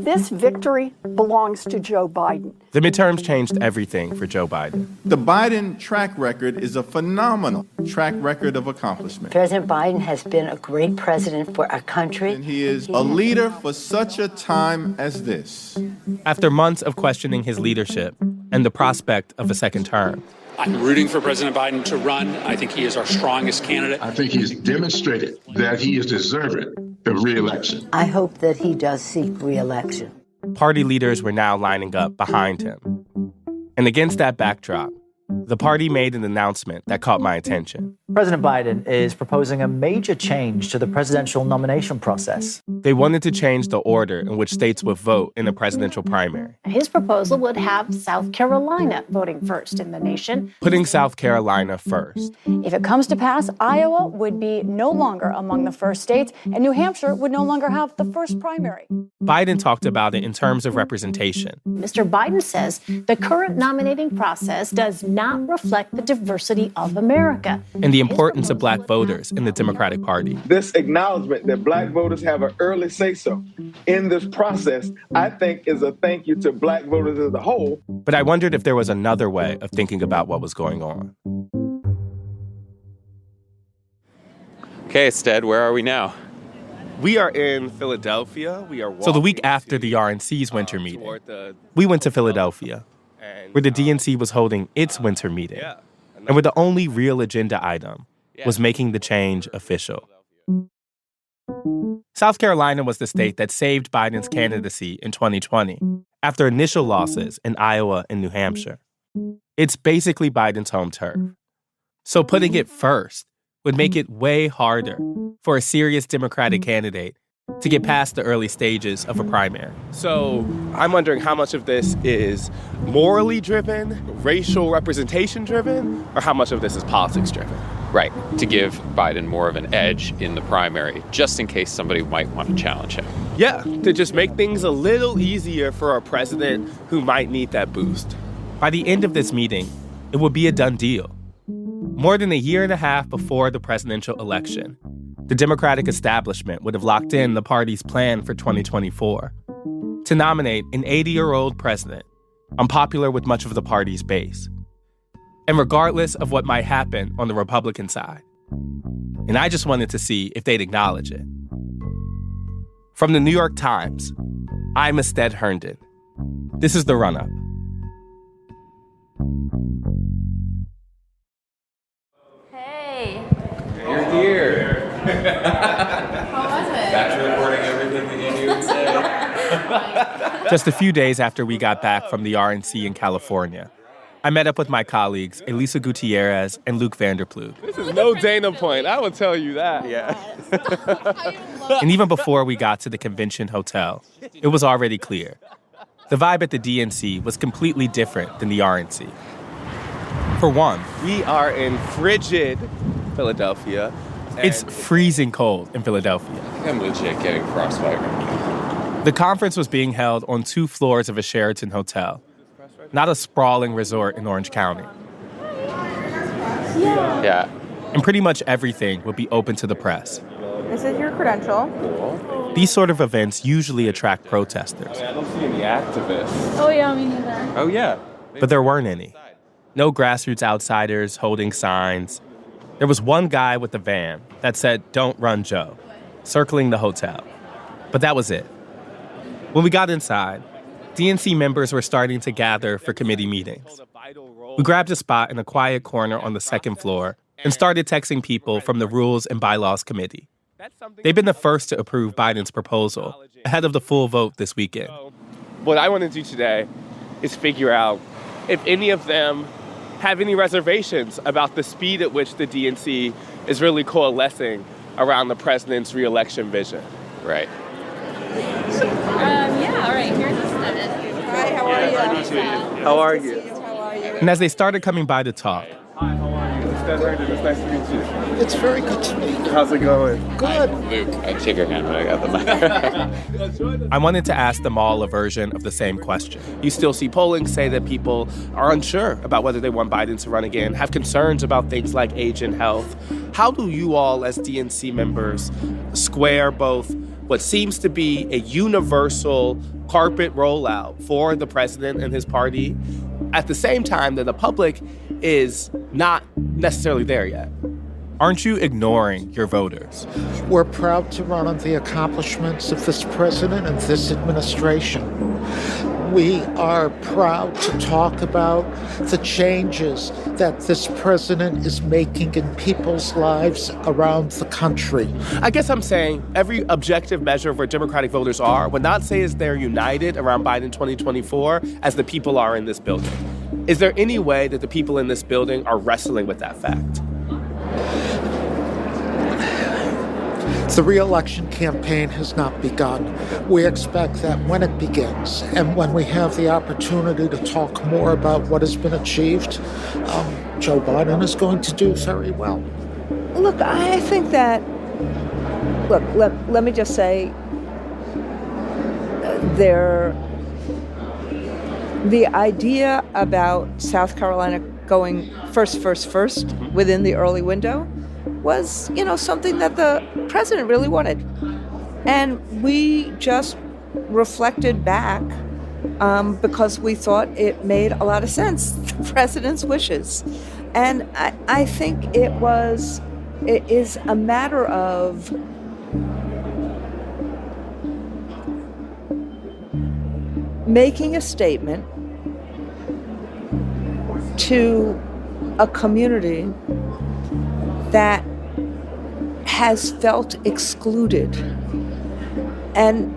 This victory belongs to Joe Biden. The midterms changed everything for Joe Biden. The Biden track record is a phenomenal track record of accomplishment. President Biden has been a great president for our country. And he is a leader for such a time as this. After months of questioning his leadership and the prospect of a second term, I'm rooting for President Biden to run. I think he is our strongest candidate. I think he's demonstrated that he is deserving of re-election. I hope that he does seek re-election. Party leaders were now lining up behind him. And against that backdrop, the party made an announcement that caught my attention. President Biden is proposing a major change to the presidential nomination process. They wanted to change the order in which states would vote in a presidential primary. His proposal would have South Carolina voting first in the nation. Putting South Carolina first. If it comes to pass, Iowa would be no longer among the first states, and New Hampshire would no longer have the first primary. Biden talked about it in terms of representation. Mr. Biden says the current nominating process does not reflect the diversity of America. And the importance of black voters in the Democratic Party. This acknowledgement that black voters have an early say-so in this process, I think, is a thank you to black voters as a whole. But I wondered if there was another way of thinking about what was going on. Okay, Astead, where are we now? We are in Philadelphia. So the week after the RNC's winter meeting, we went to Philadelphia, where the DNC was holding its winter meeting, and where the only real agenda item was making the change official. South Carolina was the state that saved Biden's candidacy in 2020 after initial losses in Iowa and New Hampshire. It's basically Biden's home turf. So putting it first would make it way harder for a serious Democratic candidate to get past the early stages of a primary. So I'm wondering how much of this is morally driven, racial representation driven, or how much of this is politics driven? Right, to give Biden more of an edge in the primary, just in case somebody might want to challenge him. Yeah, to just make things a little easier for a president who might need that boost. By the end of this meeting, it would be a done deal. More than a year and a half before the presidential election, the Democratic establishment would have locked in the party's plan for 2024 to nominate an 80-year-old president, unpopular with much of the party's base. And regardless of what might happen on the Republican side. And I just wanted to see if they'd acknowledge it. From the New York Times, I'm Astead Herndon. This is The Run-Up. Hey. You're here. How was it? Back to recording everything that you do and say. Just a few days after we got back from the RNC in California, I met up with my colleagues, Elisa Gutierrez and Luke Vanderploeg. This is no Dana Point, I will tell you that. Yeah. And even before we got to the convention hotel, it was already clear. The vibe at the DNC was completely different than the RNC. For one, we are in frigid Philadelphia. It's freezing cold in Philadelphia. I think I'm legit getting frostbite right now. The conference was being held on 2 floors of a Sheraton hotel, not a sprawling resort in Orange County. Yeah. And pretty much everything would be open to the press. This is your credential. Cool. These sort of events usually attract protesters. I don't see any activists. Oh, yeah, me neither. Oh, yeah. But there weren't any. No grassroots outsiders holding signs. There was one guy with a van that said, "Don't run, Joe," circling the hotel. But that was it. When we got inside, DNC members were starting to gather for committee meetings. We grabbed a spot in a quiet corner on the second floor and started texting people from the Rules and Bylaws Committee. They've been the first to approve Biden's proposal ahead of the full vote this weekend. What I want to do today is figure out if any of them have any reservations about the speed at which the DNC is really coalescing around the president's re-election vision. Right. Yeah, all right, here's Astead. Hi, how are you? How are you? How are you? And as they started coming by to talk, Hi, how are you? Astead Herndon, it's nice to meet you. It's very good to meet you. How's it going? Good. Luke, I'd shake your hand, but I got the mic. I wanted to ask them all a version of the same question. You still see polling say that people are unsure about whether they want Biden to run again, have concerns about things like age and health. How do you all, as DNC members, square both what seems to be a universal carpet rollout for the president and his party at the same time that the public is not necessarily there yet. Aren't you ignoring your voters? We're proud to run on the accomplishments of this president and this administration. We are proud to talk about the changes that this president is making in people's lives around the country. I guess I'm saying every objective measure of where Democratic voters are would not say is they're united around Biden 2024 as the people are in this building. Is there any way that the people in this building are wrestling with that fact? The re-election campaign has not begun. We expect that when it begins and when we have the opportunity to talk more about what has been achieved, Joe Biden is going to do very well. Look, I think that, let me just say, the idea about South Carolina going first within the early window was, something that the president really wanted. And we just reflected back because we thought it made a lot of sense, the president's wishes. And I think it is a matter of making a statement to a community that has felt excluded. And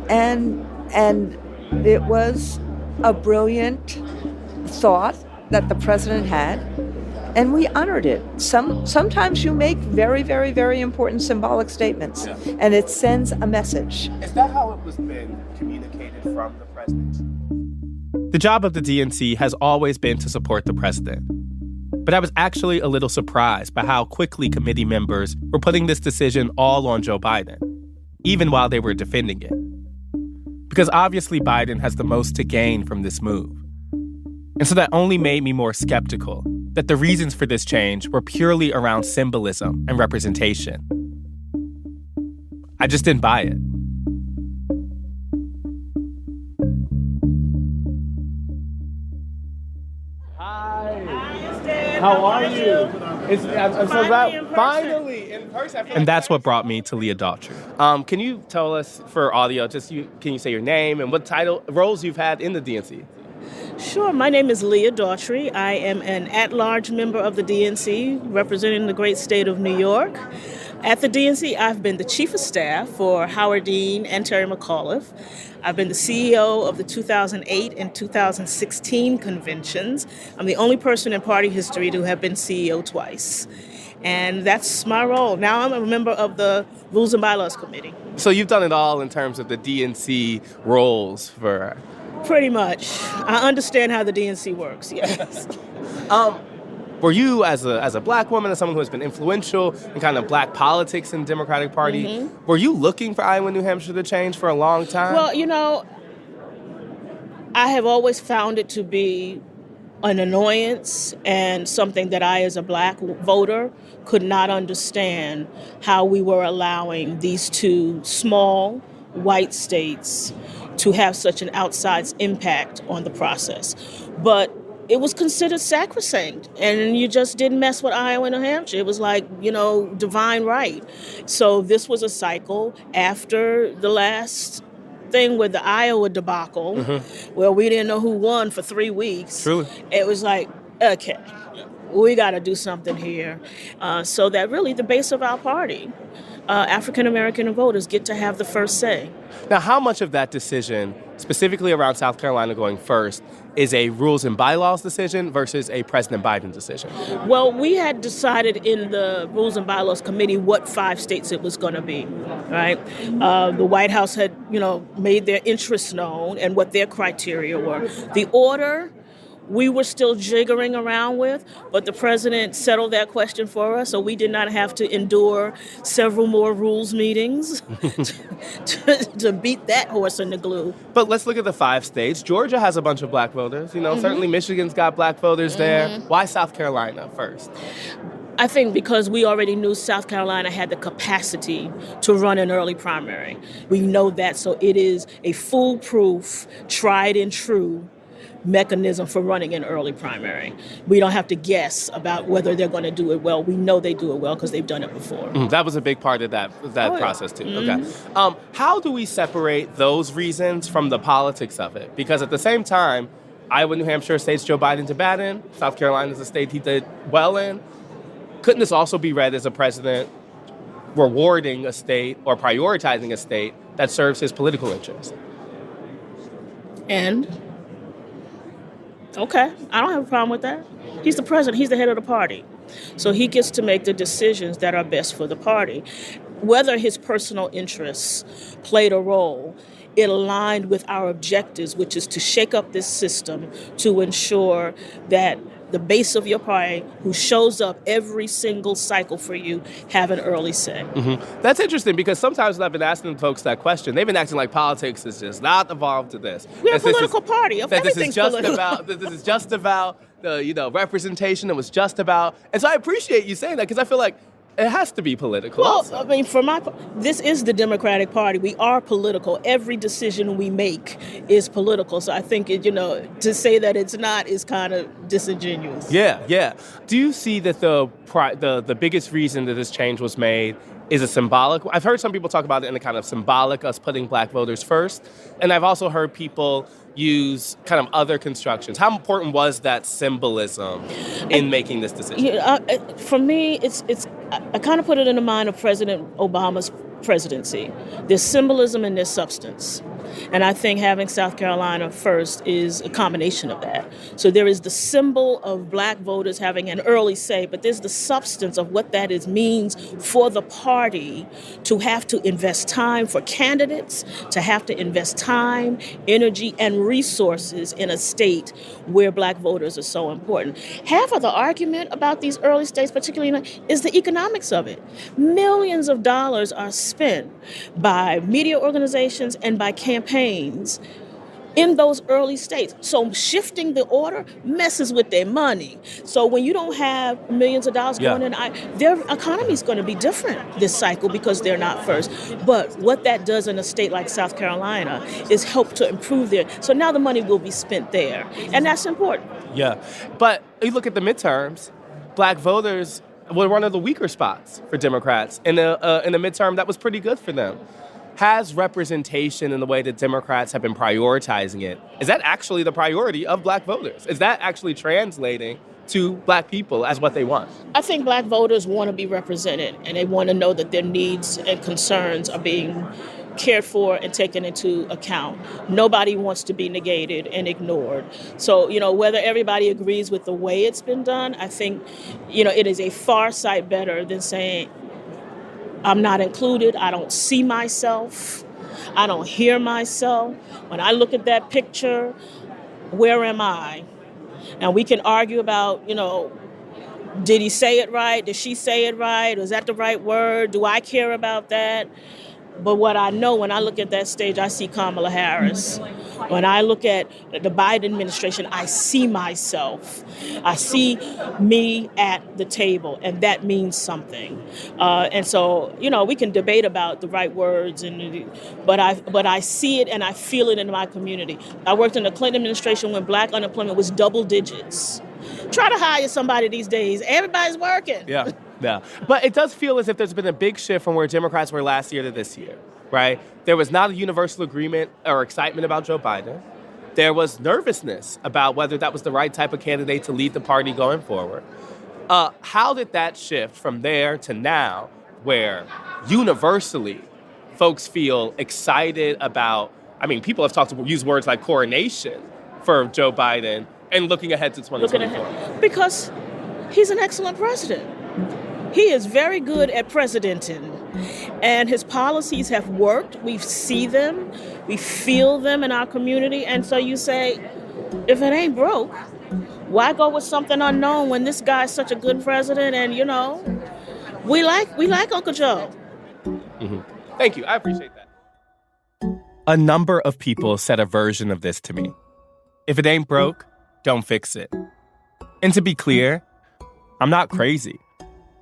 it was a brilliant thought that the president had, and we honored it. Sometimes you make very, very, very important symbolic statements, and it sends a message. Is that how it was been communicated from the president? The job of the DNC has always been to support the president. But I was actually a little surprised by how quickly committee members were putting this decision all on Joe Biden, even while they were defending it. Because obviously Biden has the most to gain from this move. And so that only made me more skeptical that the reasons for this change were purely around symbolism and representation. I just didn't buy it. How are you? I'm so glad. Finally, in person. And that's what brought me to Leah Daughtry. Can you tell us for audio, can you say your name and what roles you've had in the DNC? Sure. My name is Leah Daughtry. I am an at-large member of the DNC representing the great state of New York. At the DNC, I've been the chief of staff for Howard Dean and Terry McAuliffe. I've been the CEO of the 2008 and 2016 conventions. I'm the only person in party history to have been CEO twice. And that's my role. Now I'm a member of the Rules and Bylaws Committee. So you've done it all in terms of the DNC roles for... Pretty much. I understand how the DNC works, yes. Were you, as a black woman, as someone who has been influential in kind of black politics in the Democratic Party, were you looking for Iowa and New Hampshire to change for a long time? Well, I have always found it to be an annoyance and something that I, as a black voter, could not understand how we were allowing these two small white states to have such an outsized impact on the process. But it was considered sacrosanct, and you just didn't mess with Iowa and New Hampshire. It was like, divine right. So this was a cycle after the last thing with the Iowa debacle, where we didn't know who won for 3 weeks. Truly. It was like, okay, we got to do something here. So that really the base of our party, African-American voters, get to have the first say. Now, how much of that decision, specifically around South Carolina going first, is a Rules and Bylaws decision versus a President Biden decision? Well, we had decided in the Rules and Bylaws Committee what 5 states it was going to be, right? The White House had, made their interests known and what their criteria were. The order we were still jiggering around with, but the president settled that question for us, so we did not have to endure several more rules meetings to beat that horse in the glue. But let's look at the 5 states. Georgia has a bunch of black voters. Certainly Michigan's got black voters there. Why South Carolina first? I think because we already knew South Carolina had the capacity to run an early primary. We know that, so it is a foolproof, tried and true mechanism for running an early primary. We don't have to guess about whether they're going to do it well. We know they do it well because they've done it before. That was a big part of that process, too. Mm-hmm. Okay. How do we separate those reasons from the politics of it? Because at the same time, Iowa, New Hampshire states Joe Biden to bad in. South Carolina is a state he did well in. Couldn't this also be read as a president rewarding a state or prioritizing a state that serves his political interests? And? Okay, I don't have a problem with that. He's the president. He's the head of the party. So he gets to make the decisions that are best for the party. Whether his personal interests played a role, it aligned with our objectives, which is to shake up this system to ensure that the base of your party, who shows up every single cycle for you, have an early say. Mm-hmm. That's interesting because sometimes when I've been asking folks that question, they've been acting like politics is just not evolved to this. We're a political party. Everything's political. This is just about the representation. It was just about, and so I appreciate you saying that because I feel like it has to be political. Well, also. I mean, this is the Democratic Party. We are political. Every decision we make is political. So I think, to say that it's not is kind of disingenuous. Yeah. Do you see that the biggest reason that this change was made is a symbolic? I've heard some people talk about it in a kind of symbolic, us putting black voters first. And I've also heard people use kind of other constructions. How important was that symbolism in making this decision? For me, I kind of put it in the mind of President Obama's presidency. There's symbolism and there's substance. And I think having South Carolina first is a combination of that. So there is the symbol of black voters having an early say, but there's the substance of what that means for the party to have to invest time for candidates, to have to invest time, energy, and resources in a state where black voters are so important. Half of the argument about these early states, particularly, is the economics of it. Millions of dollars are spent by media organizations and by campaigns in those early states. So shifting the order messes with their money. So when you don't have millions of dollars going in, their economy is going to be different this cycle because they're not first. But what that does in a state like South Carolina is help to improve their. So now the money will be spent there. And that's important. Yeah. But you look at the midterms, black voters were one of the weaker spots for Democrats. In the midterm, that was pretty good for them. Has representation in the way that Democrats have been prioritizing it, is that actually the priority of black voters? Is that actually translating to black people as what they want? I think black voters want to be represented, and they want to know that their needs and concerns are being cared for and taken into account. Nobody wants to be negated and ignored. So, whether everybody agrees with the way it's been done, I think, it is a far sight better than saying, I'm not included. I don't see myself. I don't hear myself. When I look at that picture, where am I? Now, we can argue about, did he say it right? Did she say it right? Was that the right word? Do I care about that? But what I know, when I look at that stage, I see Kamala Harris. When I look at the Biden administration, I see myself. I see me at the table, and that means something. And so, we can debate about the right words, but I see it and I feel it in my community. I worked in the Clinton administration when black unemployment was double digits. Try to hire somebody these days. Everybody's working. Yeah. But it does feel as if there's been a big shift from where Democrats were last year to this year, right? There was not a universal agreement or excitement about Joe Biden. There was nervousness about whether that was the right type of candidate to lead the party going forward. How did that shift from there to now, where universally folks feel excited about, people have used words like coronation for Joe Biden and looking ahead to 2024? Because he's an excellent president. He is very good at presidenting, and his policies have worked. We see them, we feel them in our community, and so you say, if it ain't broke, why go with something unknown when this guy's such a good president? And we like Uncle Joe. Mm-hmm. Thank you, I appreciate that. A number of people said a version of this to me. If it ain't broke, don't fix it. And to be clear, I'm not crazy.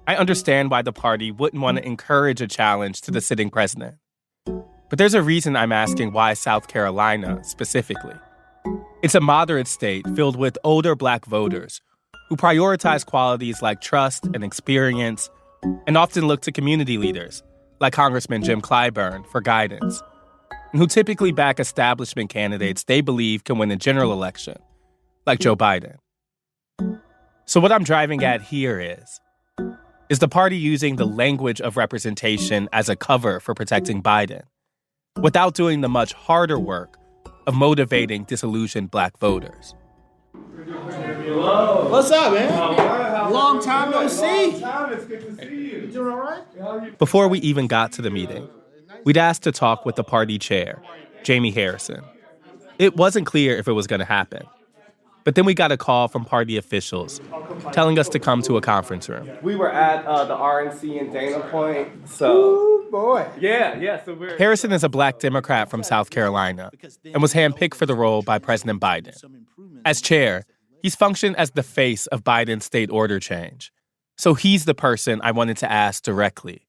I understand why the party wouldn't want to encourage a challenge to the sitting president. But there's a reason I'm asking why South Carolina specifically. It's a moderate state filled with older Black voters who prioritize qualities like trust and experience and often look to community leaders like Congressman Jim Clyburn for guidance, and who typically back establishment candidates they believe can win a general election, like Joe Biden. So what I'm driving at here is the party using the language of representation as a cover for protecting Biden, without doing the much harder work of motivating disillusioned Black voters. What's up, man? Long time no see. It's good to see you. You doing all right? Before we even got to the meeting, we'd asked to talk with the party chair, Jamie Harrison. It wasn't clear if it was going to happen. But then we got a call from party officials telling us to come to a conference room. We were at the RNC in Dana Point, so... Ooh, boy. Yeah, so we're... Harrison is a Black Democrat from South Carolina and was handpicked for the role by President Biden. As chair, he's functioned as the face of Biden's state order change. So he's the person I wanted to ask directly.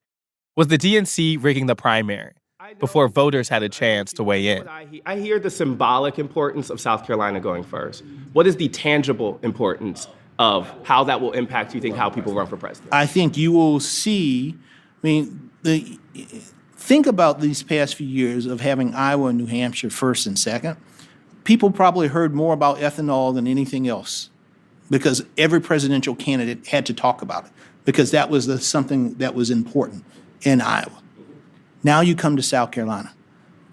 Was the DNC rigging the primary before voters had a chance to weigh in? I hear the symbolic importance of South Carolina going first. What is the tangible importance of how that will impact, you think, how people run for president? I think you will see, think about these past few years of having Iowa and New Hampshire first and second. People probably heard more about ethanol than anything else because every presidential candidate had to talk about it because that was something that was important in Iowa. Now you come to South Carolina.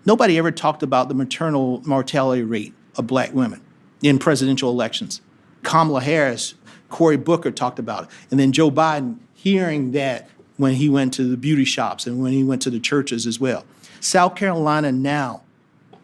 Nobody ever talked about the maternal mortality rate of Black women in presidential elections. Kamala Harris, Cory Booker talked about it. And then Joe Biden hearing that when he went to the beauty shops and when he went to the churches as well. South Carolina now,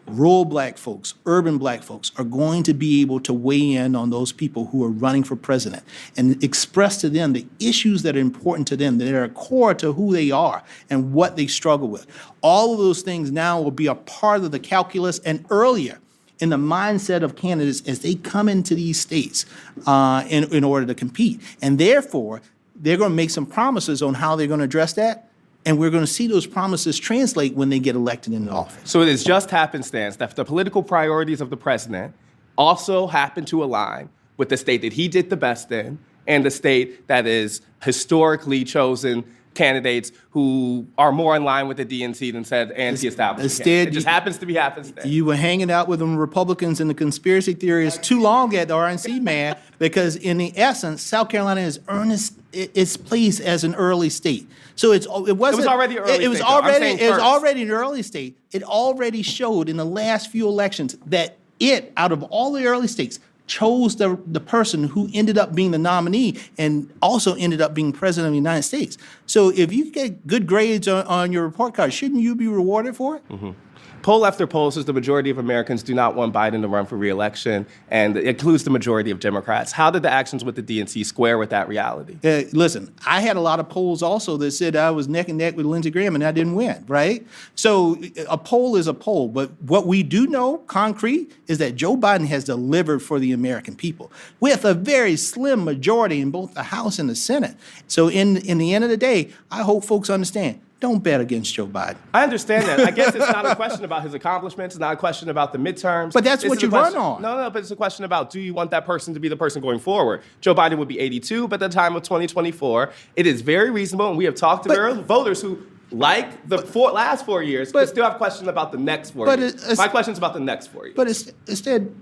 rural Black folks, urban Black folks are going to be able to weigh in on those people who are running for president and express to them the issues that are important to them, that are core to who they are and what they struggle with. All of those things now will be a part of the calculus and earlier in the mindset of candidates as they come into these states in order to compete. And therefore, they're going to make some promises on how they're going to address that. And we're going to see those promises translate when they get elected into office. So it is just happenstance that the political priorities of the president also happen to align with the state that he did the best in and the state that is historically chosen candidates who are more in line with the DNC than said anti-establishment. Astead, it just happens to be happenstance. You were hanging out with them Republicans and the conspiracy theorists too long at the RNC, man, because in the essence, South Carolina has earned its place as an early state. So it was already an early it was state, already an early state. It already showed in the last few elections that out of all the early states, chose the person who ended up being the nominee and also ended up being president of the United States. So if you get good grades on your report card, shouldn't you be rewarded for it? Mm-hmm. Poll after poll says the majority of Americans do not want Biden to run for re-election, and it includes the majority of Democrats. How did the actions with the DNC square with that reality? Listen, I had a lot of polls also that said I was neck and neck with Lindsey Graham and I didn't win, right? So a poll is a poll, but what we do know, concrete, is that Joe Biden has delivered for the American people with a very slim majority in both the House and the Senate. So in the end of the day, I hope folks understand, don't bet against Joe Biden. I understand that. I guess it's not a question about his accomplishments. It's not a question about the midterms. But that's what you run on. No, but it's a question about, do you want that person to be the person going forward? Joe Biden would be 82 by the time of 2024. It is very reasonable, and we have talked to voters who like the last 4 years, but still have questions about the next 4 years. My question's about the next 4 years. But instead,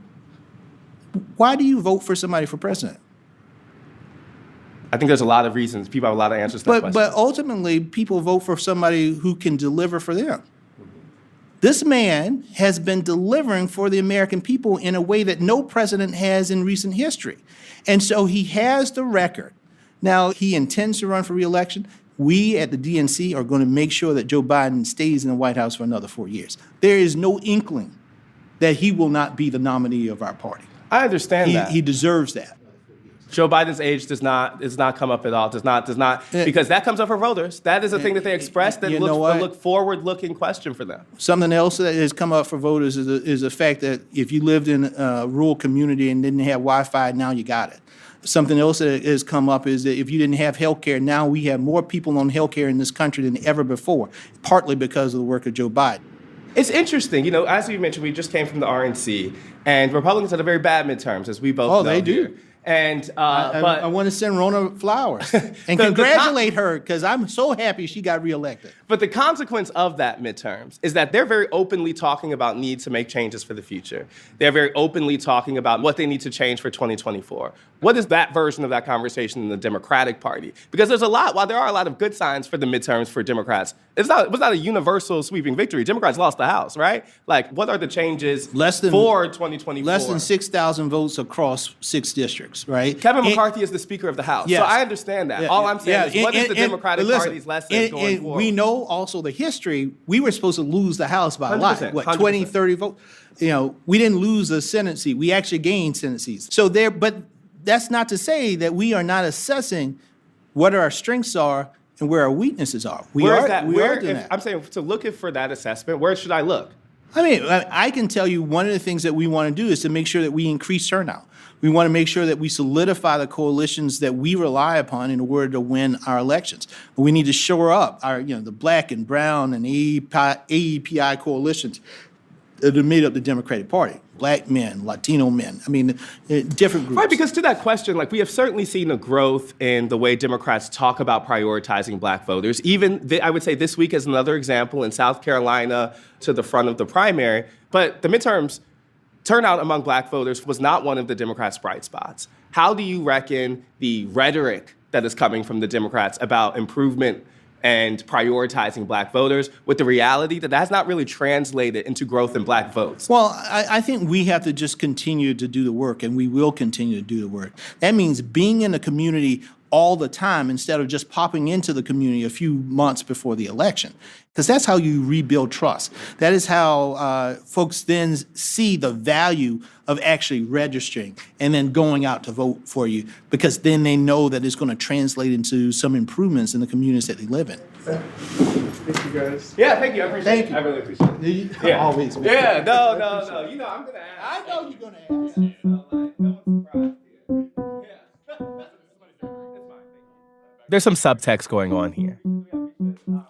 why do you vote for somebody for president? I think there's a lot of reasons. People have a lot of answers to that question. But ultimately, people vote for somebody who can deliver for them. This man has been delivering for the American people in a way that no president has in recent history. And so he has the record. Now, he intends to run for re-election. We at the DNC are going to make sure that Joe Biden stays in the White House for another 4 years. There is no inkling that he will not be the nominee of our party. I understand that. He deserves that. Joe Biden's age does not come up at all. Does not because that comes up for voters. That is a thing that they express that look forward-looking question for them. Something else that has come up for voters is the fact that if you lived in a rural community and didn't have Wi-Fi, now you got it. Something else that has come up is that if you didn't have health care, now we have more people on health care in this country than ever before, partly because of the work of Joe Biden. It's interesting. As you mentioned, we just came from the RNC, and Republicans had a very bad midterms, as we both know. Oh, they do. Here. And I want to send Rona flowers and congratulate her because I'm so happy she got reelected. But the consequence of that midterms is that they're very openly talking about need to make changes for the future. They're very openly talking about what they need to change for 2024. What is that version of that conversation in the Democratic Party? Because while there are a lot of good signs for the midterms for Democrats, it was not a universal sweeping victory. Democrats lost the House, right? Like, what are the changes for 2024? Less than 6,000 votes across 6 districts, right? Kevin McCarthy is the Speaker of the House, yes. So I understand that. All I'm saying is, what is the Democratic Party's lesson going forward? We know also the history. We were supposed to lose the House by a lot, 100%. 20, 30 votes? We didn't lose a Senate seat. We actually gained Senate seats. But that's not to say that we are not assessing what our strengths are and where our weaknesses are. We are doing that. I'm saying, to look for that assessment, where should I look? I mean, I can tell you one of the things that we want to do is to make sure that we increase turnout. We want to make sure that we solidify the coalitions that we rely upon in order to win our elections. We need to shore up the black and brown and AEPI coalitions that made up the Democratic Party. Black men, Latino men, different groups. Right, because to that question, we have certainly seen a growth in the way Democrats talk about prioritizing black voters. Even, I would say this week is another example in South Carolina to the front of the primary. But the midterms, turnout among black voters was not one of the Democrats' bright spots. How do you reckon the rhetoric that is coming from the Democrats about improvement and prioritizing black voters with the reality that that's not really translated into growth in black votes? Well, I think we have to just continue to do the work, and we will continue to do the work. That means being in the community all the time instead of just popping into the community a few months before the election, because that's how you rebuild trust. That is how folks then see the value of actually registering and then going out to vote for you, because then they know that it's going to translate into some improvements in the communities that they live in. Thank you, guys. Yeah, thank you. I appreciate it. I really appreciate it. Yeah. Always. Yeah, no. I'm going to ask. I know you're going to ask. There's some subtext going on here.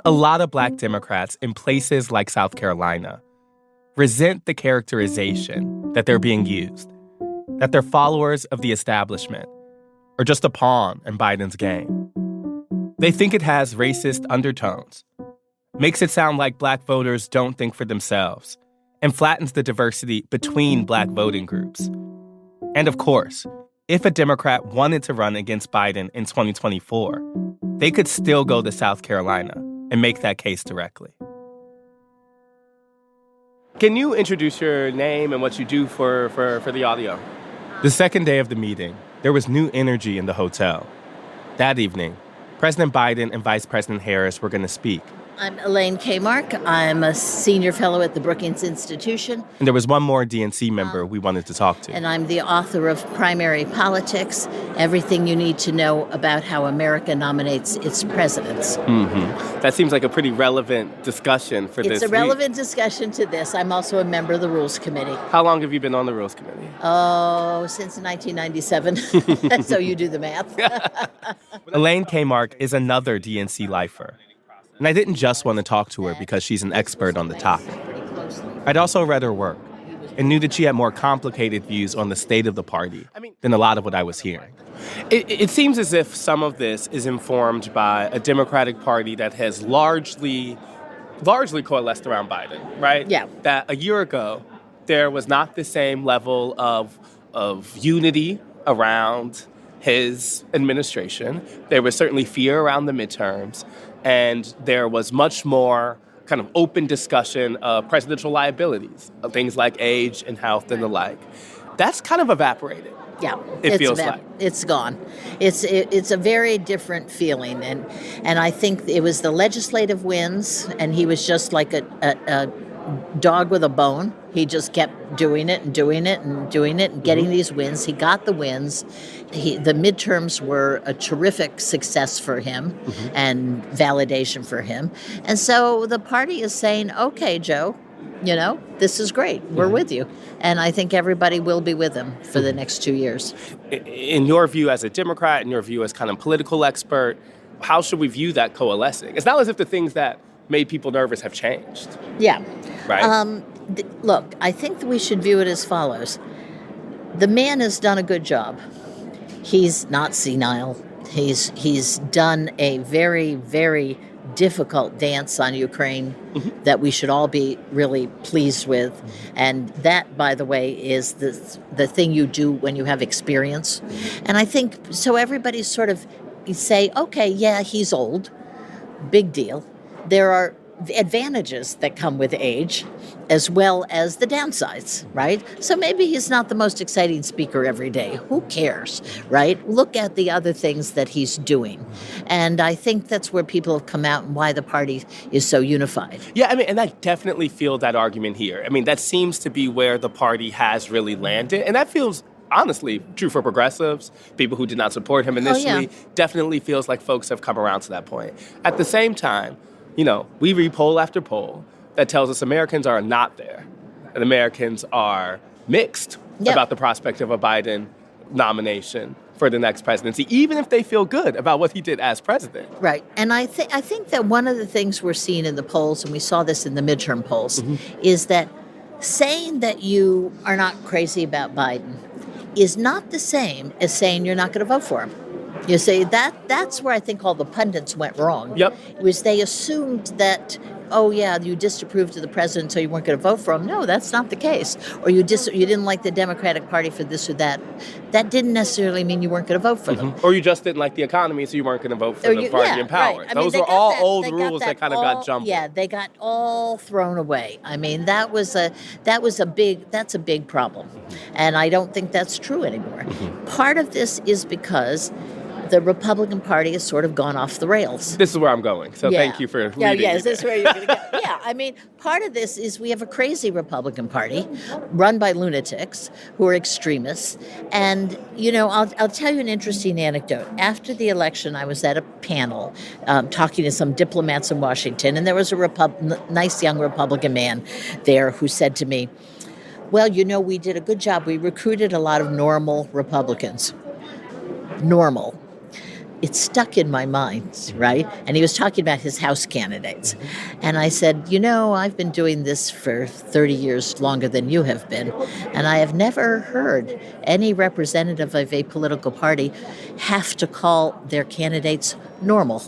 A lot of black Democrats in places like South Carolina resent the characterization that they're being used, that they're followers of the establishment, or just a pawn in Biden's game. They think it has racist undertones, makes it sound like black voters don't think for themselves, and flattens the diversity between black voting groups. And of course, if a Democrat wanted to run against Biden in 2024, they could still go to South Carolina and make that case directly. Can you introduce your name and what you do for the audio? The second day of the meeting, there was new energy in the hotel. That evening, President Biden and Vice President Harris were going to speak. I'm Elaine Kmark. I'm a senior fellow at the Brookings Institution. And there was one more DNC member we wanted to talk to. And I'm the author of Primary Politics, Everything You Need to Know About How America Nominates Its Presidents. Mm-hmm. That seems like a pretty relevant discussion for this It's a relevant discussion to this. I'm also a member of the Rules Committee. How long have you been on the Rules Committee? Oh, since 1997. So you do the math. Elaine Kmark is another DNC lifer. And I didn't just want to talk to her because she's an expert on the topic. I'd also read her work and knew that she had more complicated views on the state of the party than a lot of what I was hearing. It seems as if some of this is informed by a Democratic Party that has largely coalesced around Biden, right? Yeah. That a year ago, there was not the same level of unity around his administration. There was certainly fear around the midterms. And there was much more kind of open discussion of presidential liabilities, of things like age and health and the like. That's kind of evaporated. Yeah, it feels like it's gone. It's a very different feeling, and I think it was the legislative wins, and he was just like a dog with a bone. He just kept doing it and doing it and doing it and getting these wins. He got the wins. The midterms were a terrific success for him and validation for him. And so the party is saying, okay, Joe, this is great. We're with you. And I think everybody will be with him for the next 2 years. In your view as a Democrat, in your view as kind of political expert, how should we view that coalescing? It's not as if the things that made people nervous have changed. Yeah. Right? Look, I think that we should view it as follows. The man has done a good job. He's not senile. He's done a very, very difficult dance on Ukraine that we should all be really pleased with. And that, by the way, is the thing you do when you have experience. And I think, so everybody sort of say, okay, yeah, he's old. Big deal. There are advantages that come with age as well as the downsides, right? So maybe he's not the most exciting speaker every day. Who cares, right? Look at the other things that he's doing. And I think that's where people have come out and why the party is so unified. Yeah, and I definitely feel that argument here. That seems to be where the party has really landed. And that feels honestly true for progressives, people who did not support him initially. Definitely feels like folks have come around to that point. At the same time, we read poll after poll that tells us Americans are not there. And Americans are mixed about the prospect of a Biden nomination for the next presidency, even if they feel good about what he did as president. Right. And I think that one of the things we're seeing in the polls, and we saw this in the midterm polls, is that saying that you are not crazy about Biden is not the same as saying you're not going to vote for him. You see, that's where I think all the pundits went wrong. Yep. Was they assumed that, you disapproved of the president, so you weren't going to vote for him. No, that's not the case. Or you didn't like the Democratic Party for this or that. That didn't necessarily mean you weren't going to voat for them. Or you just didn't like the economy, so you weren't going to vote for the party in power. Right. Those were all old rules that kind of got jumbled. Yeah, they got all thrown away. That's a big problem. And I don't think that's true anymore. Part of this is because the Republican Party has sort of gone off the rails. This is where I'm going, so thank you for leading me this is where you're going to go. Part of this is we have a crazy Republican Party run by lunatics who are extremists. And, I'll tell you an interesting anecdote. After the election, I was at a panel talking to some diplomats in Washington, and there was a nice young Republican man there who said to me, well, we did a good job. We recruited a lot of normal Republicans. Normal. It stuck in my mind, right? And he was talking about his House candidates. And I said, I've been doing this for 30 years longer than you have been, and I have never heard any representative of a political party have to call their candidates normal.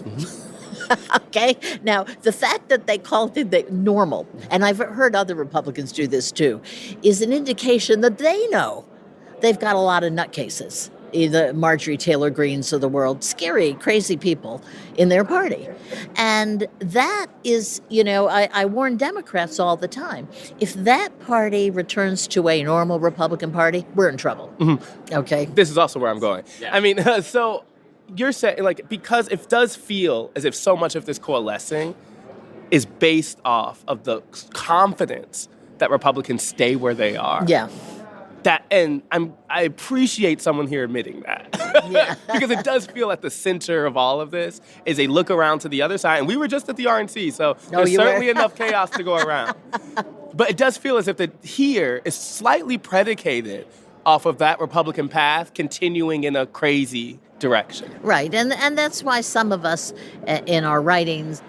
Okay? Now, the fact that they called it normal, and I've heard other Republicans do this too, is an indication that they know they've got a lot of nutcases. The Marjorie Taylor Greens of the world, scary, crazy people in their party. And that is, I warn Democrats all the time. If that party returns to a normal Republican Party, we're in trouble. Okay? This is also where I'm going. Yeah. So you're saying, because it does feel as if so much of this coalescing is based off of the confidence that Republicans stay where they are. Yeah. I appreciate someone here admitting that. Because it does feel at the center of all of this is a look around to the other side. And we were just at the RNC, so there's certainly enough chaos to go around. But it does feel as if here is slightly predicated off of that Republican path continuing in a crazy direction. Right. And that's why some of us in our writings,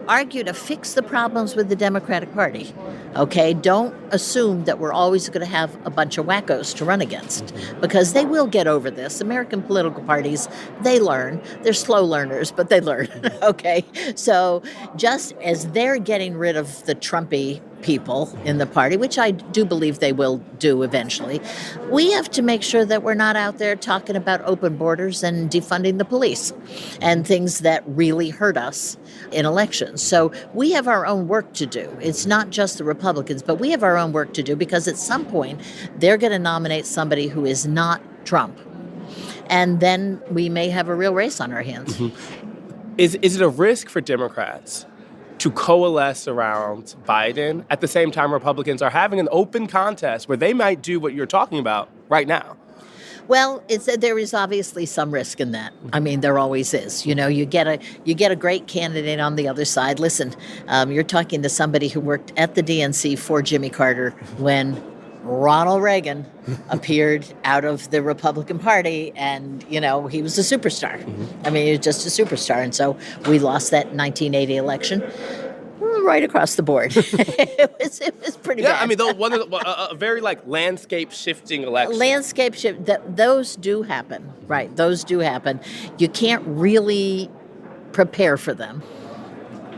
argue to fix the problems with the Democratic Party. Okay? Don't assume that we're always going to have a bunch of wackos to run against, because they will get over this. American political parties, they learn. They're slow learners, but they learn. Okay? So just as they're getting rid of the Trumpy people in the party, which I do believe they will do eventually, we have to make sure that we're not out there talking about open borders and defunding the police and things that really hurt us in elections. So we have our own work to do. It's not just the Republicans, but we have our own work to do, because at some point they're going to nominate somebody who is not Trump. And then we may have a real race on our hands. Is it a risk for Democrats to coalesce around Biden at the same time Republicans are having an open contest where they might do what you're talking about right now? Well, there is obviously some risk in that. I mean, there always is. You know, you get a great candidate on the other side. Listen, you're talking to somebody who worked at the DNC for Jimmy Carter when Ronald Reagan appeared out of the Republican Party, and, you know, he was a superstar. I mean, he was just a superstar. And so we lost that 1980 election right across the board. It was pretty bad. Yeah, I mean, a very, like, landscape-shifting election. Landscape shift, those do happen, right? Those do happen. You can't really prepare for them.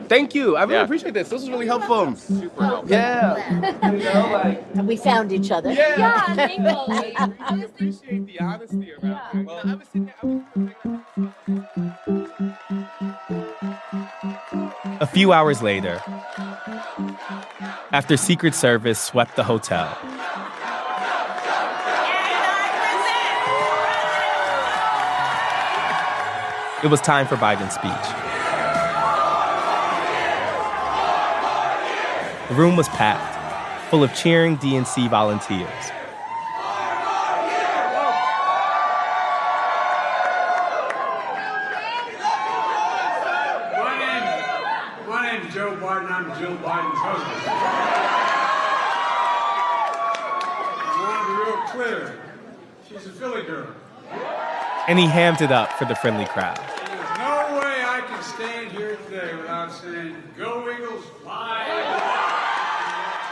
Thank you. I really appreciate this. This was really helpful. Super helpful. Yeah. You know, like, We found each other. Yeah. thankfully. I appreciate the honesty around it. Well, I was sitting there. A few hours later, after Secret Service swept the hotel, it was time for Biden's speech. The room was packed, full of cheering DNC volunteers. My name's Joe Biden. I'm Jill Biden's husband. I want to be real clear. She's a Philly girl. And he hammed it up for the friendly crowd. There's no way I can stand here today without saying, "Go Eagles, fly!"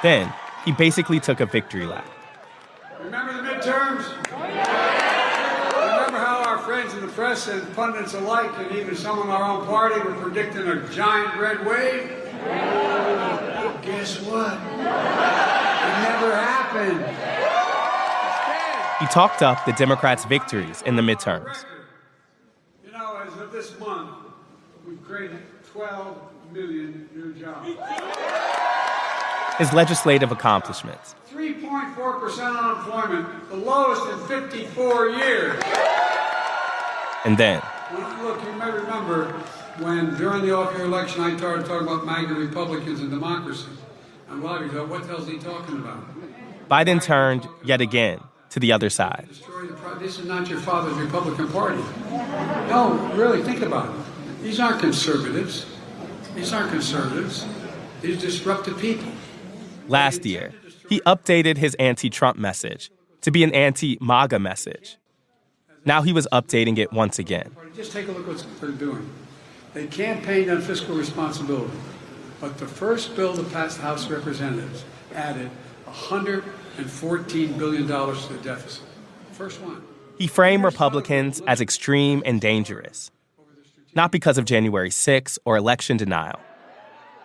Then, he basically took a victory lap. Remember the midterms? Remember how our friends in the press and pundits alike, and even some in our own party, were predicting a giant red wave? Guess what? It never happened. He talked up the Democrats' victories in the midterms. You know, as of this month, we've created 12 million new jobs. His legislative accomplishments. 3.4% unemployment, the lowest in 54 years. And then, Well, look, you may remember when, during the off-year election, I started talking about MAGA Republicans and democracy. And a lot of you thought, what the hell is he talking about? Biden turned yet again to the other side. This is not your father's Republican Party. No, really, think about it. These aren't conservatives. These aren't conservatives. These disruptive people. Last year, he updated his anti-Trump message to be an anti-MAGA message. Now he was updating it once again. Just take a look at what they're doing. They campaigned on fiscal responsibility, but the first bill that passed the House of Representatives added $114 billion to the deficit. First one. He framed Republicans as extreme and dangerous, not because of January 6th or election denial,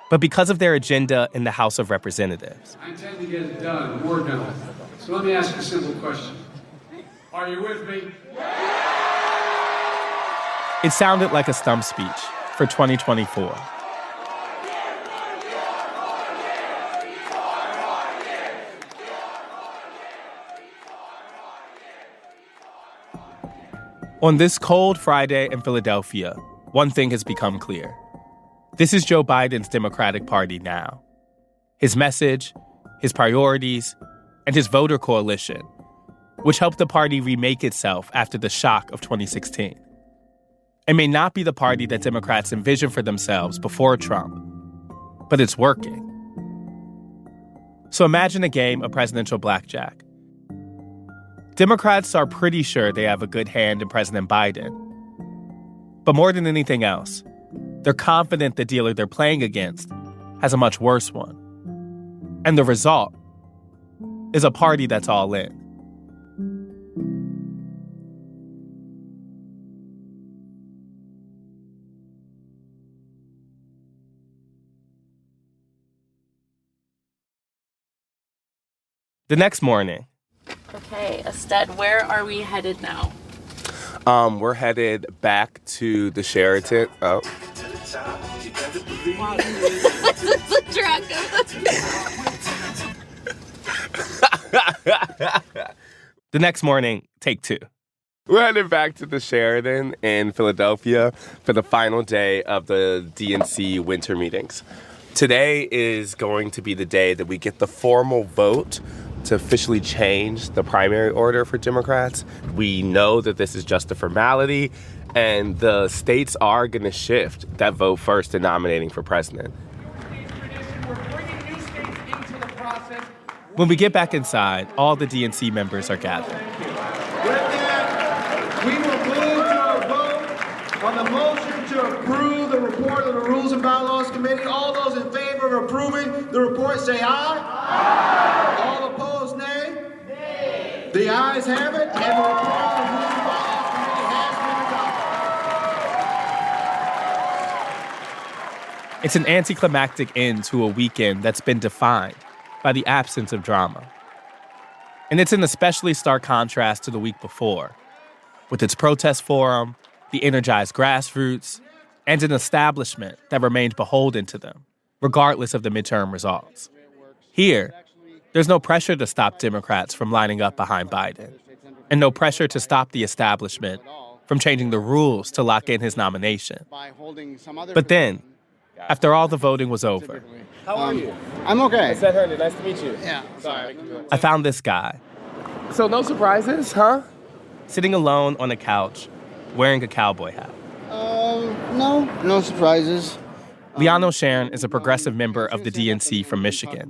but because of their agenda in the House of Representatives. I intend to get it done, more done. So let me ask you a simple question. Are you with me? It sounded like a stump speech for 2024. On this cold Friday in Philadelphia, one thing has become clear. This is Joe Biden's Democratic Party now. His message, his priorities, and his voter coalition, which helped the party remake itself after the shock of 2016. It may not be the party that Democrats envisioned for themselves before Trump, but it's working. So imagine a game of presidential blackjack. Democrats are pretty sure they have a good hand in President Biden. But more than anything else, they're confident the dealer they're playing against has a much worse one. And the result is a party that's all in. The next morning. Okay, Astead, where are we headed now? We're headed back to the Sheraton. Oh. This is the truck. The next morning, take two. We're headed back to the Sheraton in Philadelphia for the final day of the DNC winter meetings. Today is going to be the day that we get the formal vote to officially change the primary order for Democrats. We know that this is just a formality, and the states are going to shift that vote first in nominating for president. When we get back inside, all the DNC members are gathered. We will move to a vote on the motion to approve the report of the Rules and Bylaws Committee. All those in favor of approving the report say aye. Aye. All opposed, nay. Nay. The ayes have it, and the report of the Rules and Bylaws Committee has been adopted. It's an anticlimactic end to a weekend that's been defined by the absence of drama. And it's an especially stark contrast to the week before, with its protest forum, the energized grassroots, and an establishment that remained beholden to them, regardless of the midterm results. Here, there's no pressure to stop Democrats from lining up behind Biden, and no pressure to stop the establishment from changing the rules to lock in his nomination. But then, after all the voting was over, how are you? I'm okay. I said Herndon, nice to meet you. Yeah. Sorry. I found this guy. So no surprises, huh? Sitting alone on a couch, wearing a cowboy hat. No surprises. Liano Sharon is a progressive member of the DNC from Michigan.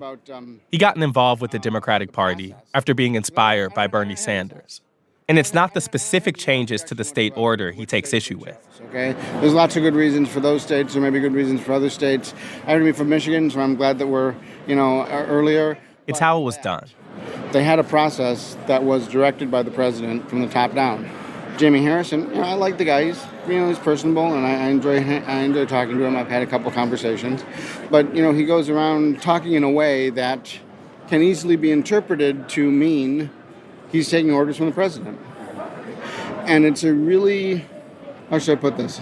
He gotten involved with the Democratic Party after being inspired by Bernie Sanders. And it's not the specific changes to the state order he takes issue with. Okay, there's lots of good reasons for those states. There may be good reasons for other states. I happen to be from Michigan, so I'm glad that we're, earlier. It's how it was done. They had a process that was directed by the president from the top down. Jamie Harrison, I like the guy. He's personable, and I enjoy talking to him. I've had a couple conversations, but he goes around talking in a way that can easily be interpreted to mean he's taking orders from the president. And it's a really, how should I put this?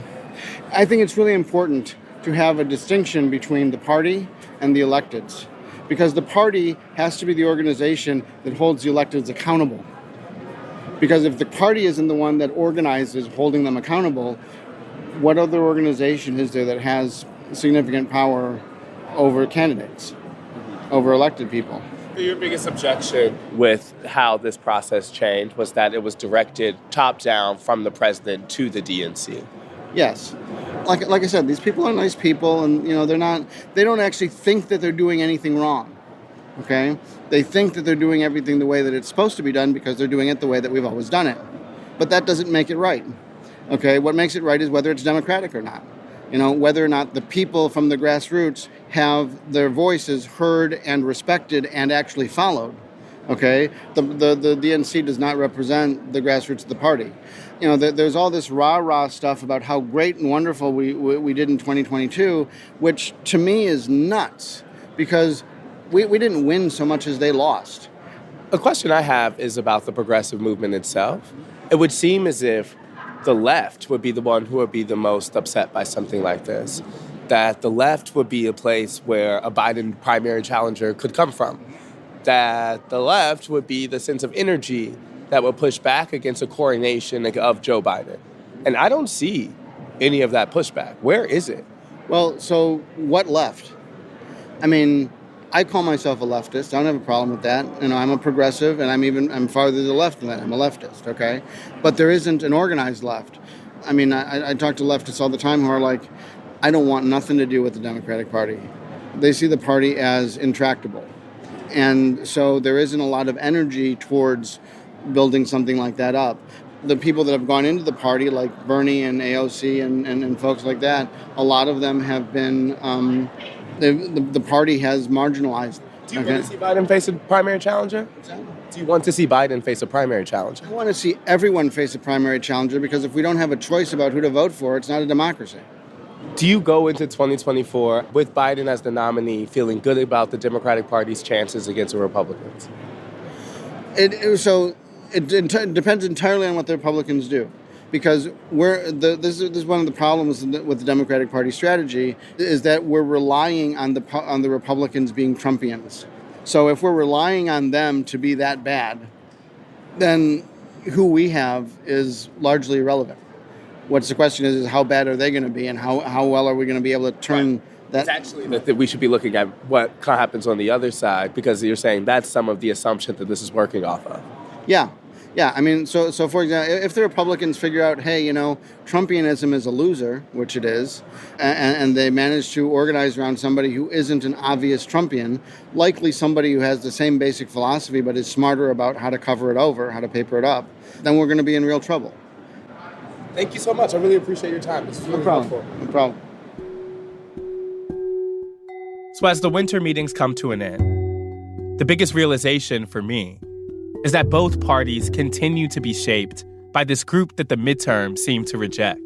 I think it's really important to have a distinction between the party and the electeds, because the party has to be the organization that holds the electeds accountable. Because if the party isn't the one that organizes holding them accountable, what other organization is there that has significant power over candidates, over elected people? Your biggest objection with how this process changed was that it was directed top-down from the president to the DNC. Yes. Like I said, these people are nice people, and they don't actually think that they're doing anything wrong. Okay? They think that they're doing everything the way that it's supposed to be done because they're doing it the way that we've always done it. But that doesn't make it right. Okay? What makes it right is whether it's democratic or not. Whether or not the people from the grassroots have their voices heard and respected and actually followed. Okay? The DNC does not represent the grassroots of the party. There's all this rah-rah stuff about how great and wonderful we did in 2022, which to me is nuts because we didn't win so much as they lost. A question I have is about the progressive movement itself. It would seem as if the left would be the one who would be the most upset by something like this. That the left would be a place where a Biden primary challenger could come from. That the left would be the sense of energy that would push back against a coronation of Joe Biden. And I don't see any of that pushback. Where is it? Well, so what left? I mean, I call myself a leftist. I don't have a problem with that. I'm a progressive, and I'm farther to the left than that. I'm a leftist, okay? But there isn't an organized left. I mean, I talk to leftists all the time who are like, I don't want nothing to do with the Democratic Party. They see the party as intractable. And so there isn't a lot of energy towards building something like that up. The people that have gone into the party, like Bernie and AOC and folks like that, a lot of them have been, the party has marginalized. Do you want to see Biden face a primary challenger? Do you want to see Biden face a primary challenger? I want to see everyone face a primary challenger because if we don't have a choice about who to vote for, it's not a democracy. Do you go into 2024 with Biden as the nominee feeling good about the Democratic Party's chances against the Republicans? It depends entirely on what the Republicans do. Because this is one of the problems with the Democratic Party strategy is that we're relying on the Republicans being Trumpians. So if we're relying on them to be that bad, then who we have is largely irrelevant. What's the question is how bad are they going to be, and how well are we going to be able to turn It's actually that we should be looking at what happens on the other side, because you're saying that's some of the assumption that this is working off of. Yeah. Yeah, I mean, so for example, if the Republicans figure out, hey, Trumpianism is a loser, which it is, and they manage to organize around somebody who isn't an obvious Trumpian, likely somebody who has the same basic philosophy but is smarter about how to cover it over, how to paper it up, then we're going to be in real trouble. Thank you so much. I really appreciate your time. This is really helpful. No problem. So as the winter meetings come to an end, the biggest realization for me is that both parties continue to be shaped by this group that the midterms seem to reject.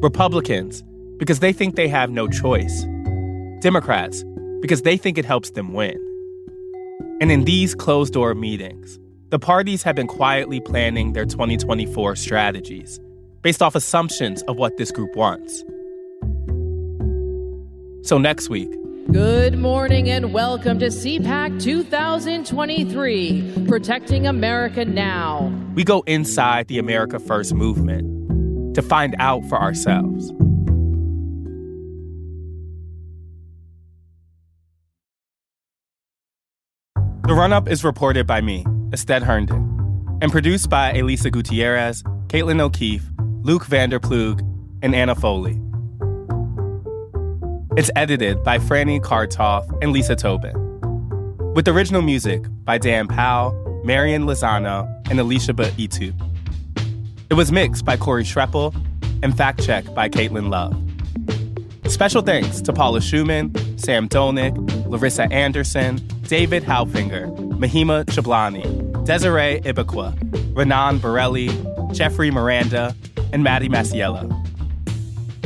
Republicans, because they think they have no choice. Democrats, because they think it helps them win. And in these closed-door meetings, the parties have been quietly planning their 2024 strategies based off assumptions of what this group wants. So next week, good morning and welcome to CPAC 2023, Protecting America Now. We go inside the America First movement to find out for ourselves. The Run-Up is reported by me, Astead Herndon, and produced by Elisa Gutierrez, Caitlin O'Keefe, Luke Vanderplug, and Anna Foley. It's edited by Franny Kartoff and Lisa Tobin, with original music by Dan Powell, Marian Lozano, and Alicia Itu. It was mixed by Corey Schreppel and fact-checked by Caitlin Love. Special thanks to Paula Schumann, Sam Dolnick, Larissa Anderson, David Halfinger, Mahima Chablani, Desiree Ibaqua, Renan Borelli, Jeffrey Miranda, and Maddie Masiello.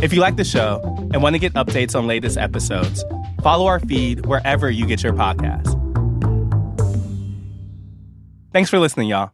If you like the show and want to get updates on latest episodes, follow our feed wherever you get your podcasts. Thanks for listening, y'all.